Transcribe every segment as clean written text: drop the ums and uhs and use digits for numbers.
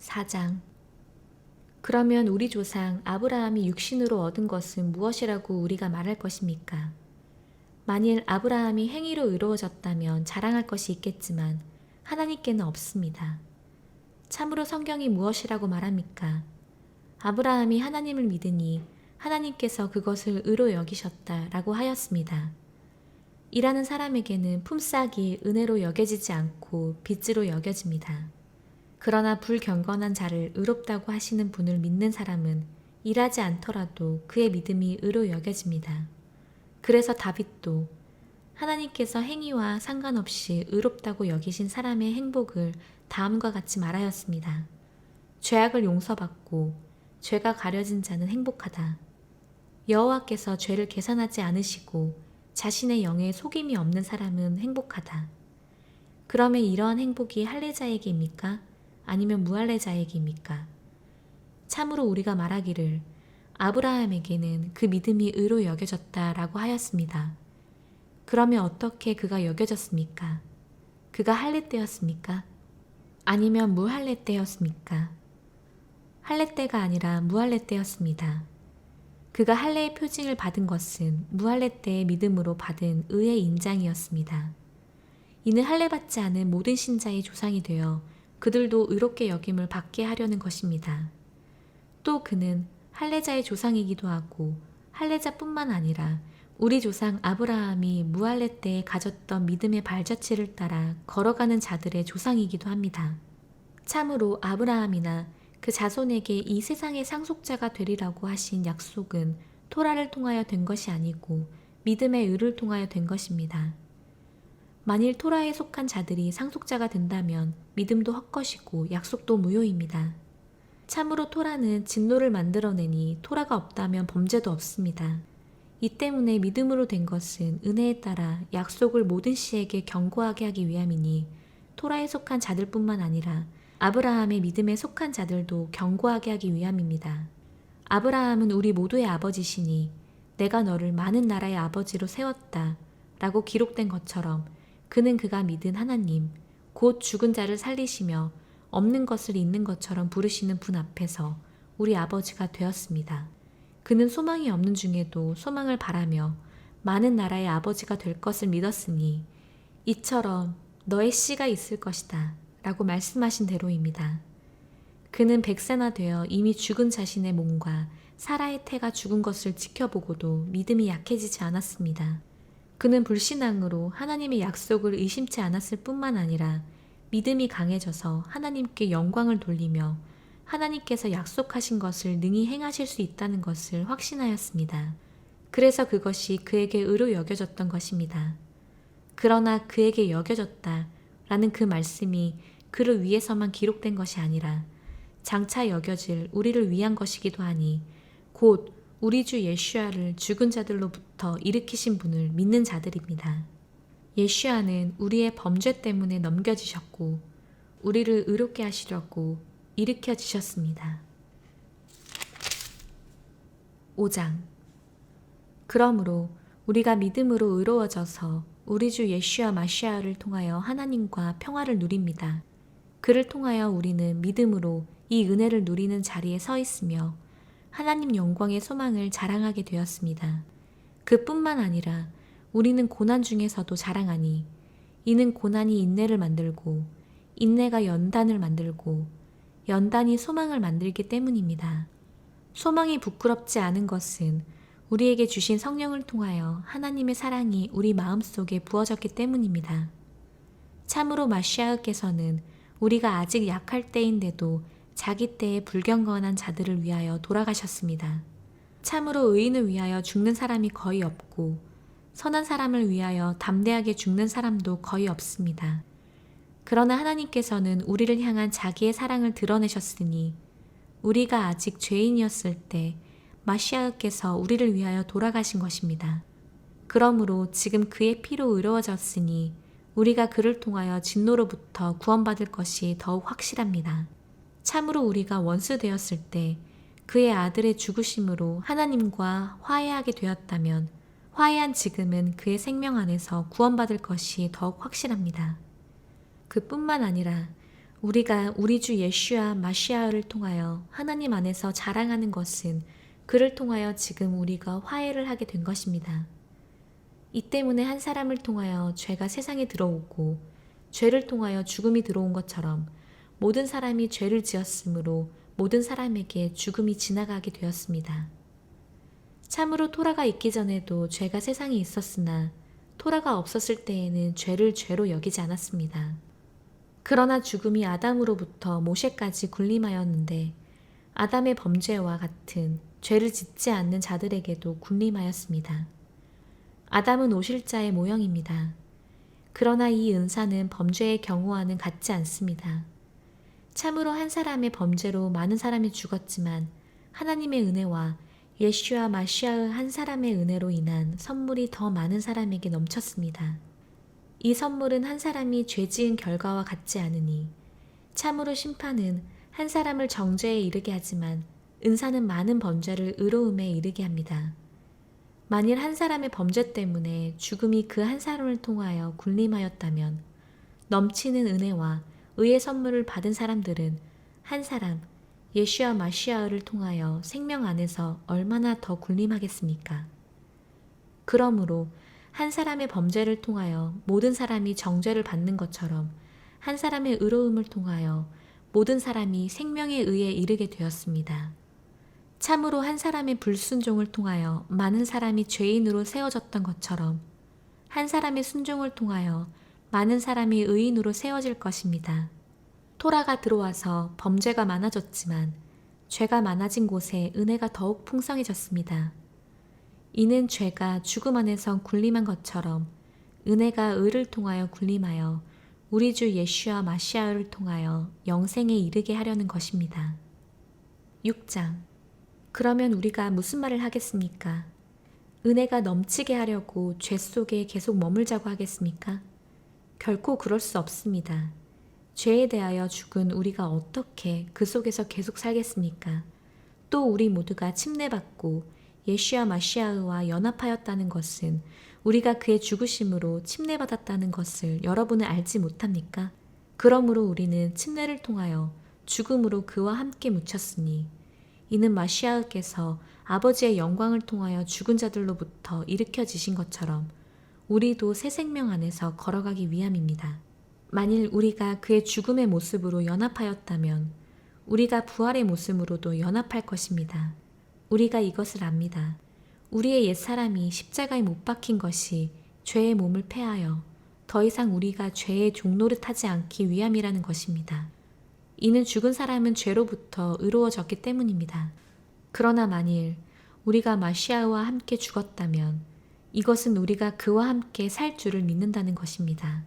4장. 그러면 우리 조상 아브라함이 육신으로 얻은 것은 무엇이라고 우리가 말할 것입니까? 만일 아브라함이 행위로 의로워졌다면 자랑할 것이 있겠지만 하나님께는 없습니다. 참으로 성경이 무엇이라고 말합니까? 아브라함이 하나님을 믿으니 하나님께서 그것을 의로 여기셨다라고 하였습니다. 일하는 사람에게는 품삯이 은혜로 여겨지지 않고 빚으로 여겨집니다. 그러나 불경건한 자를 의롭다고 하시는 분을 믿는 사람은 일하지 않더라도 그의 믿음이 의로 여겨집니다. 그래서 다윗도 하나님께서 행위와 상관없이 의롭다고 여기신 사람의 행복을 다음과 같이 말하였습니다. 죄악을 용서받고 죄가 가려진 자는 행복하다. 여호와께서 죄를 계산하지 않으시고 자신의 영에 속임이 없는 사람은 행복하다. 그러면 이러한 행복이 할례자에게입니까? 아니면 무할례자에게입니까? 참으로 우리가 말하기를 아브라함에게는 그 믿음이 의로 여겨졌다라고 하였습니다. 그러면 어떻게 그가 여겨졌습니까? 그가 할례 때였습니까? 아니면 무할례 때였습니까? 할례 때가 아니라 무할례 때였습니다. 그가 할례의 표징을 받은 것은 무할례 때의 믿음으로 받은 의의 인장이었습니다. 이는 할례 받지 않은 모든 신자의 조상이 되어 그들도 의롭게 여김을 받게 하려는 것입니다. 또 그는 할례자의 조상이기도 하고 할례자뿐만 아니라 우리 조상 아브라함이 무할례 때에 가졌던 믿음의 발자취를 따라 걸어가는 자들의 조상이기도 합니다. 참으로 아브라함이나 그 자손에게 이 세상의 상속자가 되리라고 하신 약속은 토라를 통하여 된 것이 아니고 믿음의 의를 통하여 된 것입니다. 만일 토라에 속한 자들이 상속자가 된다면 믿음도 헛것이고 약속도 무효입니다. 참으로 토라는 진노를 만들어내니 토라가 없다면 범죄도 없습니다. 이 때문에 믿음으로 된 것은 은혜에 따라 약속을 모든 씨에게 경고하게 하기 위함이니 토라에 속한 자들뿐만 아니라 아브라함의 믿음에 속한 자들도 경고하게 하기 위함입니다. 아브라함은 우리 모두의 아버지시니 내가 너를 많은 나라의 아버지로 세웠다 라고 기록된 것처럼 그는 그가 믿은 하나님, 곧 죽은 자를 살리시며 없는 것을 있는 것처럼 부르시는 분 앞에서 우리 아버지가 되었습니다. 그는 소망이 없는 중에도 소망을 바라며 많은 나라의 아버지가 될 것을 믿었으니 이처럼 너의 씨가 있을 것이다 라고 말씀하신 대로입니다. 그는 100세나 되어 이미 죽은 자신의 몸과 사라의 태가 죽은 것을 지켜보고도 믿음이 약해지지 않았습니다. 그는 불신앙으로 하나님의 약속을 의심치 않았을 뿐만 아니라 믿음이 강해져서 하나님께 영광을 돌리며 하나님께서 약속하신 것을 능히 행하실 수 있다는 것을 확신하였습니다. 그래서 그것이 그에게 의로 여겨졌던 것입니다. 그러나 그에게 여겨졌다 라는 그 말씀이 그를 위해서만 기록된 것이 아니라 장차 여겨질 우리를 위한 것이기도 하니 곧 우리 주 예슈아를 죽은 자들로부터 일으키신 분을 믿는 자들입니다. 예슈아는 우리의 범죄 때문에 넘겨지셨고 우리를 의롭게 하시려고 일으켜지셨습니다. 5장. 그러므로 우리가 믿음으로 의로워져서 우리 주 예슈아 마시아를 통하여 하나님과 평화를 누립니다. 그를 통하여 우리는 믿음으로 이 은혜를 누리는 자리에 서 있으며 하나님 영광의 소망을 자랑하게 되었습니다. 그뿐만 아니라 우리는 고난 중에서도 자랑하니 이는 고난이 인내를 만들고 인내가 연단을 만들고 연단이 소망을 만들기 때문입니다. 소망이 부끄럽지 않은 것은 우리에게 주신 성령을 통하여 하나님의 사랑이 우리 마음속에 부어졌기 때문입니다. 참으로 마시아께서는 우리가 아직 약할 때인데도 자기 때에 불경건한 자들을 위하여 돌아가셨습니다. 참으로 의인을 위하여 죽는 사람이 거의 없고 선한 사람을 위하여 담대하게 죽는 사람도 거의 없습니다. 그러나 하나님께서는 우리를 향한 자기의 사랑을 드러내셨으니 우리가 아직 죄인이었을 때 마시아께서 우리를 위하여 돌아가신 것입니다. 그러므로 지금 그의 피로 의로워졌으니 우리가 그를 통하여 진노로부터 구원받을 것이 더욱 확실합니다. 참으로 우리가 원수 되었을 때 그의 아들의 죽으심으로 하나님과 화해하게 되었다면 화해한 지금은 그의 생명 안에서 구원받을 것이 더욱 확실합니다. 그뿐만 아니라 우리가 우리 주 예슈아 마시아를 통하여 하나님 안에서 자랑하는 것은 그를 통하여 지금 우리가 화해를 하게 된 것입니다. 이 때문에 한 사람을 통하여 죄가 세상에 들어오고 죄를 통하여 죽음이 들어온 것처럼 모든 사람이 죄를 지었으므로 모든 사람에게 죽음이 지나가게 되었습니다. 참으로 토라가 있기 전에도 죄가 세상에 있었으나 토라가 없었을 때에는 죄를 죄로 여기지 않았습니다. 그러나 죽음이 아담으로부터 모세까지 군림하였는데 아담의 범죄와 같은 죄를 짓지 않는 자들에게도 군림하였습니다. 아담은 오실자의 모형입니다. 그러나 이 은사는 범죄의 경우와는 같지 않습니다. 참으로 한 사람의 범죄로 많은 사람이 죽었지만 하나님의 은혜와 예슈아 마시아의 한 사람의 은혜로 인한 선물이 더 많은 사람에게 넘쳤습니다. 이 선물은 한 사람이 죄 지은 결과와 같지 않으니 참으로 심판은 한 사람을 정죄에 이르게 하지만 은사는 많은 범죄를 의로움에 이르게 합니다. 만일 한 사람의 범죄 때문에 죽음이 그 한 사람을 통하여 군림하였다면 넘치는 은혜와 의의 선물을 받은 사람들은 한 사람 예슈아 마시아를 통하여 생명 안에서 얼마나 더 군림하겠습니까? 그러므로 한 사람의 범죄를 통하여 모든 사람이 정죄를 받는 것처럼 한 사람의 의로움을 통하여 모든 사람이 생명에 의해 이르게 되었습니다. 참으로 한 사람의 불순종을 통하여 많은 사람이 죄인으로 세워졌던 것처럼 한 사람의 순종을 통하여 많은 사람이 의인으로 세워질 것입니다. 토라가 들어와서 범죄가 많아졌지만 죄가 많아진 곳에 은혜가 더욱 풍성해졌습니다. 이는 죄가 죽음 안에서 군림한 것처럼 은혜가 의를 통하여 군림하여 우리 주 예슈아 마시아를 통하여 영생에 이르게 하려는 것입니다. 6장. 그러면 우리가 무슨 말을 하겠습니까? 은혜가 넘치게 하려고 죄 속에 계속 머물자고 하겠습니까? 결코 그럴 수 없습니다. 죄에 대하여 죽은 우리가 어떻게 그 속에서 계속 살겠습니까? 또 우리 모두가 침례받고 예슈아 마시아와 연합하였다는 것은 우리가 그의 죽으심으로 침례받았다는 것을 여러분은 알지 못합니까? 그러므로 우리는 침례를 통하여 죽음으로 그와 함께 묻혔으니 이는 마시아께서 아버지의 영광을 통하여 죽은 자들로부터 일으켜지신 것처럼 우리도 새 생명 안에서 걸어가기 위함입니다. 만일 우리가 그의 죽음의 모습으로 연합하였다면 우리가 부활의 모습으로도 연합할 것입니다. 우리가 이것을 압니다. 우리의 옛사람이 십자가에 못 박힌 것이 죄의 몸을 패하여 더 이상 우리가 죄의 종노릇하지 않기 위함이라는 것입니다. 이는 죽은 사람은 죄로부터 의로워졌기 때문입니다. 그러나 만일 우리가 마시아와 함께 죽었다면 이것은 우리가 그와 함께 살 줄을 믿는다는 것입니다.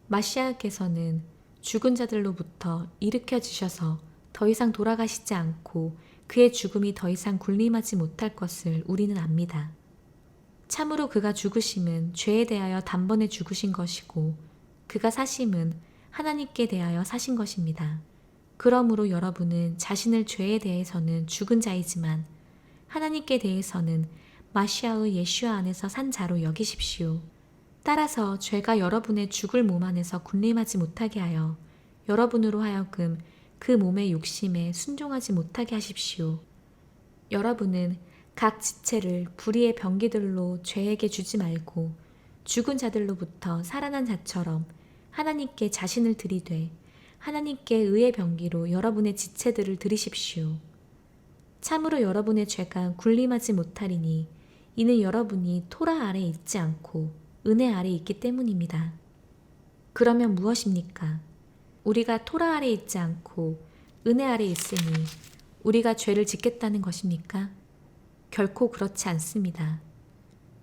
마시아께서는 죽은 자들로부터 일으켜지셔서 더 이상 돌아가시지 않고 그의 죽음이 더 이상 군림하지 못할 것을 우리는 압니다. 참으로 그가 죽으심은 죄에 대하여 단번에 죽으신 것이고 그가 사심은 하나님께 대하여 사신 것입니다. 그러므로 여러분은 자신을 죄에 대해서는 죽은 자이지만 하나님께 대해서는 마시아의 예슈아 안에서 산 자로 여기십시오. 따라서 죄가 여러분의 죽을 몸 안에서 군림하지 못하게 하여 여러분으로 하여금 그 몸의 욕심에 순종하지 못하게 하십시오. 여러분은 각 지체를 불의의 병기들로 죄에게 주지 말고 죽은 자들로부터 살아난 자처럼 하나님께 자신을 드리되 하나님께 의의 병기로 여러분의 지체들을 드리십시오. 참으로 여러분의 죄가 군림하지 못하리니 이는 여러분이 토라 아래 있지 않고 은혜 아래 있기 때문입니다. 그러면 무엇입니까? 우리가 토라 아래 있지 않고 은혜 아래 있으니 우리가 죄를 짓겠다는 것입니까? 결코 그렇지 않습니다.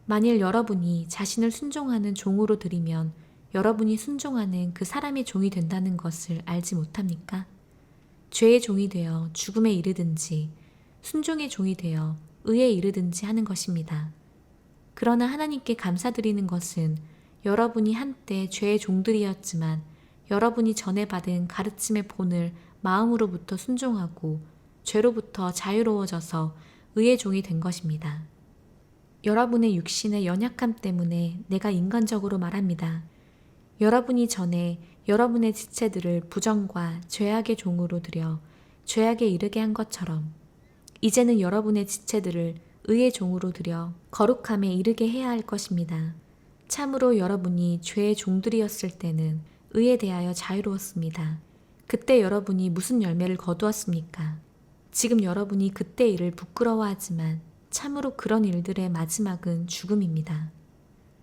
만일 여러분이 자신을 순종하는 종으로 들이면 여러분이 순종하는 그 사람의 종이 된다는 것을 알지 못합니까? 죄의 종이 되어 죽음에 이르든지 순종의 종이 되어 의에 이르든지 하는 것입니다. 그러나 하나님께 감사드리는 것은 여러분이 한때 죄의 종들이었지만 여러분이 전에 받은 가르침의 본을 마음으로부터 순종하고 죄로부터 자유로워져서 의의 종이 된 것입니다. 여러분의 육신의 연약함 때문에 내가 인간적으로 말합니다. 여러분이 전에 여러분의 지체들을 부정과 죄악의 종으로 들여 죄악에 이르게 한 것처럼 이제는 여러분의 지체들을 의의 종으로 들여 거룩함에 이르게 해야 할 것입니다. 참으로 여러분이 죄의 종들이었을 때는 의에 대하여 자유로웠습니다. 그때 여러분이 무슨 열매를 거두었습니까? 지금 여러분이 그때 일을 부끄러워하지만 참으로 그런 일들의 마지막은 죽음입니다.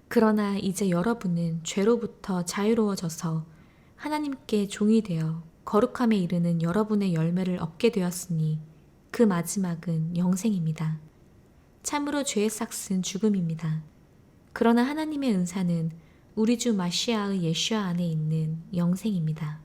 그러나 이제 여러분은 죄로부터 자유로워져서 하나님께 종이 되어 거룩함에 이르는 여러분의 열매를 얻게 되었으니 그 마지막은 영생입니다. 참으로 죄의 삭은 죽음입니다. 그러나 하나님의 은사는 우리 주 마시아의 예슈아 안에 있는 영생입니다.